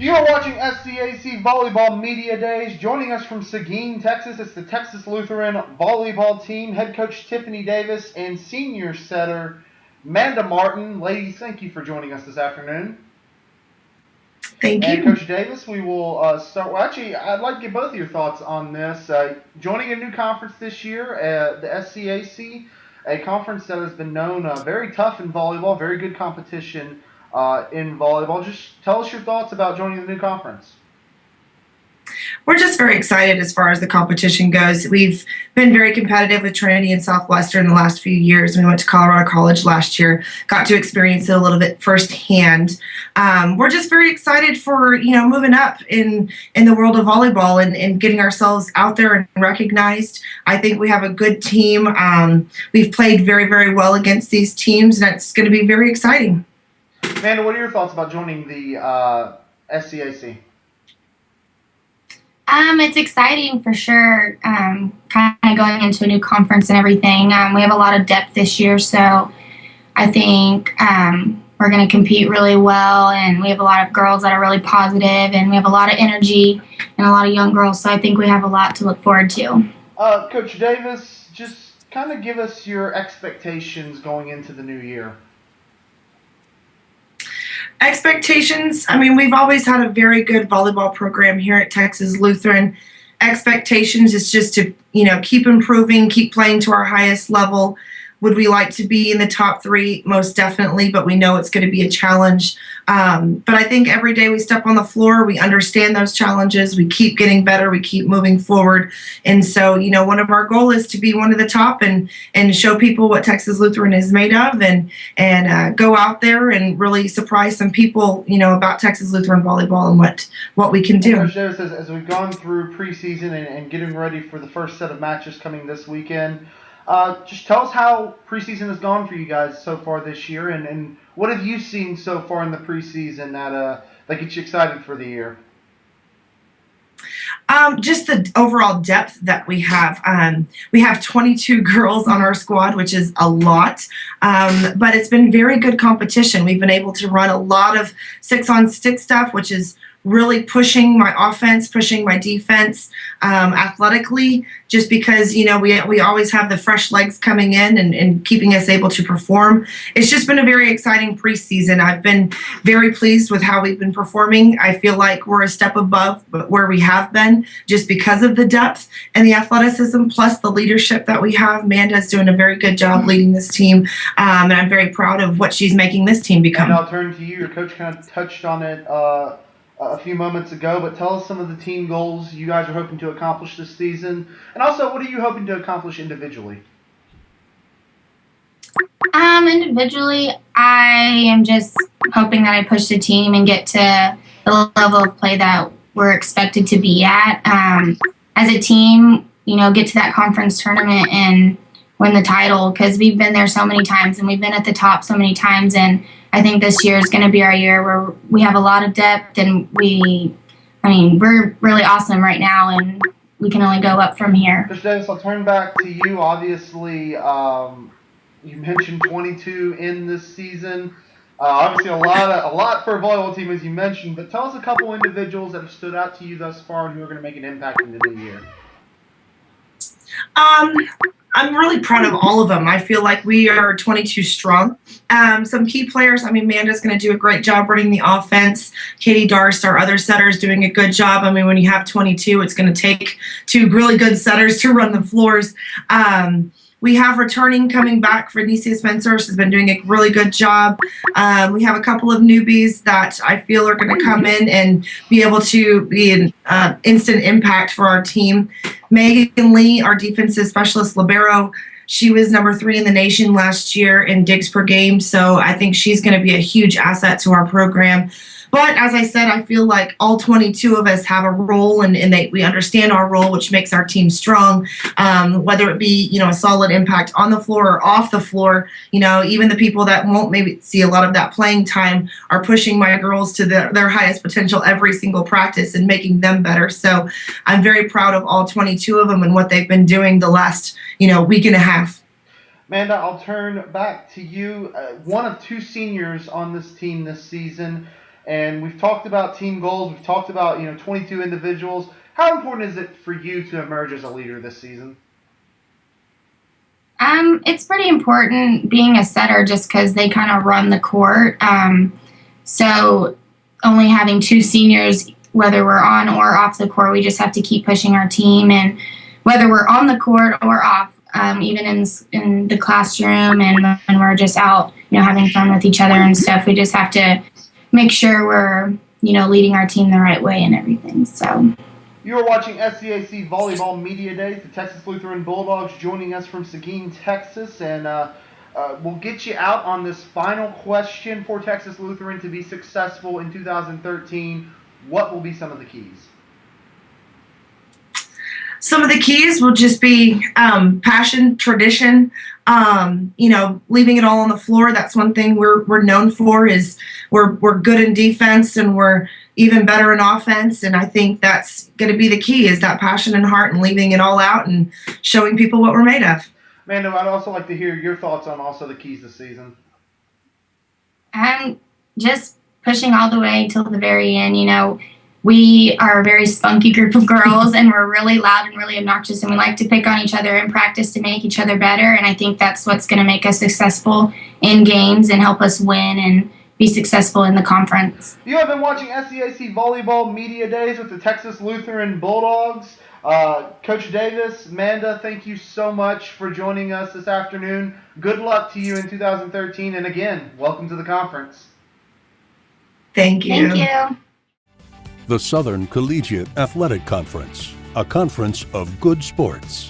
You are watching SCAC Volleyball Media Days. Joining us from Seguin, Texas, it's the Texas Lutheran volleyball team. Head coach Tiffany Davis and senior setter Manda Martin. Ladies, thank you for joining us this afternoon. Thank you. And Coach Davis, we will start. Well, actually, I'd like to get both of your thoughts on this. Joining a new conference this year, the SCAC, a conference that has been known very tough in volleyball, very good competition in volleyball. Just tell us your thoughts about joining the new conference. We're just very excited as far as the competition goes. We've been very competitive with Trinity and Southwestern the last few years. We went to Colorado College last year, got to experience it a little bit firsthand. We're just very excited for moving up in the world of volleyball and getting ourselves out there and recognized. I think we have a good team. We've played very, very well against these teams, and it's going to be very exciting. Amanda, what are your thoughts about joining the SCAC? It's exciting for sure, kind of going into a new conference and everything. We have a lot of depth this year, so I think we're going to compete really well, and we have a lot of girls that are really positive, and we have a lot of energy and a lot of young girls, so I think we have a lot to look forward to. Coach Davis, just kind of give us your expectations going into the new year. Expectations, we've always had a very good volleyball program here at Texas Lutheran. Expectations is just to, keep improving, keep playing to our highest level. Would we like to be in the top three? Most definitely, but we know it's going to be a challenge. But I think every day we step on the floor, we understand those challenges. We keep getting better. We keep moving forward. And so, one of our goals is to be one of the top and show people what Texas Lutheran is made of and go out there and really surprise some people, about Texas Lutheran volleyball and what we can do. Coach Davis, as we've gone through preseason and getting ready for the first set of matches coming this weekend, just tell us how preseason has gone for you guys so far this year, and what have you seen so far in the preseason that gets you excited for the year? Just the overall depth that we have. We have 22 girls on our squad, which is a lot, but it's been very good competition. We've been able to run a lot of 6-on-6 stuff, which is really pushing my offense, pushing my defense athletically, just because, we always have the fresh legs coming in and keeping us able to perform. It's just been a very exciting preseason. I've been very pleased with how we've been performing. I feel like we're a step above where we have been just because of the depth and the athleticism, plus the leadership that we have. Manda's doing a very good job leading this team, and I'm very proud of what she's making this team become. And I'll turn to you. Your coach kind of touched on it a few moments ago, but tell us some of the team goals you guys are hoping to accomplish this season, and also what are you hoping to accomplish individually? Individually, I am just hoping that I push the team and get to the level of play that we're expected to be at. As a team, get to that conference tournament and win the title, because we've been there so many times and we've been at the top so many times, and I think this year is going to be our year where we have a lot of depth, and we're really awesome right now, and we can only go up from here. Coach Davis, I'll turn back to you. Obviously, you mentioned 22 in this season. Obviously, a lot for a volleyball team, as you mentioned. But tell us a couple individuals that have stood out to you thus far and who are going to make an impact in the new year. I'm really proud of all of them. I feel like we are 22 strong. Some key players, Manda's going to do a great job running the offense. Katie Darst, our other setter, is doing a good job. When you have 22, it's going to take two really good setters to run the floors. We have returning coming back. Venicia Spencer has been doing a really good job. We have a couple of newbies that I feel are going to come in and be able to be an instant impact for our team. Megan Lee, our defensive specialist libero, she was number 3 in the nation last year in digs per game, so I think she's going to be a huge asset to our program. But as I said, I feel like all 22 of us have a role, and we understand our role, which makes our team strong, whether it be, a solid impact on the floor or off the floor. Even the people that won't maybe see a lot of that playing time are pushing my girls to their highest potential every single practice and making them better. So I'm very proud of all 22 of them and what they've been doing the last, week and a half. Manda, I'll turn back to you. One of 2 seniors on this team this season. And we've talked about team goals. We've talked about 22 individuals. How important is it for you to emerge as a leader this season? It's pretty important being a setter just because they kind of run the court. So only having two seniors, whether we're on or off the court, we just have to keep pushing our team. And whether we're on the court or off, even in the classroom and when we're just out, having fun with each other and stuff, we just have to make sure we're, leading our team the right way and everything. So. You are watching SCAC Volleyball Media Days. The Texas Lutheran Bulldogs joining us from Seguin, Texas, and we'll get you out on this final question for Texas Lutheran to be successful in 2013. What will be some of the keys? Some of the keys will just be passion, tradition, leaving it all on the floor. That's one thing we're known for is we're good in defense and we're even better in offense. And I think that's going to be the key is that passion and heart and leaving it all out and showing people what we're made of. Manda, I'd also like to hear your thoughts on also the keys this season. Just pushing all the way till the very end. We are a very spunky group of girls and we're really loud and really obnoxious and we like to pick on each other and practice to make each other better. And I think that's what's going to make us successful in games and help us win and be successful in the conference. You have been watching SCAC Volleyball Media Days with the Texas Lutheran Bulldogs. Coach Davis, Manda, thank you so much for joining us this afternoon. Good luck to you in 2013. And again, welcome to the conference. Thank you. Thank you. The Southern Collegiate Athletic Conference, a conference of good sports.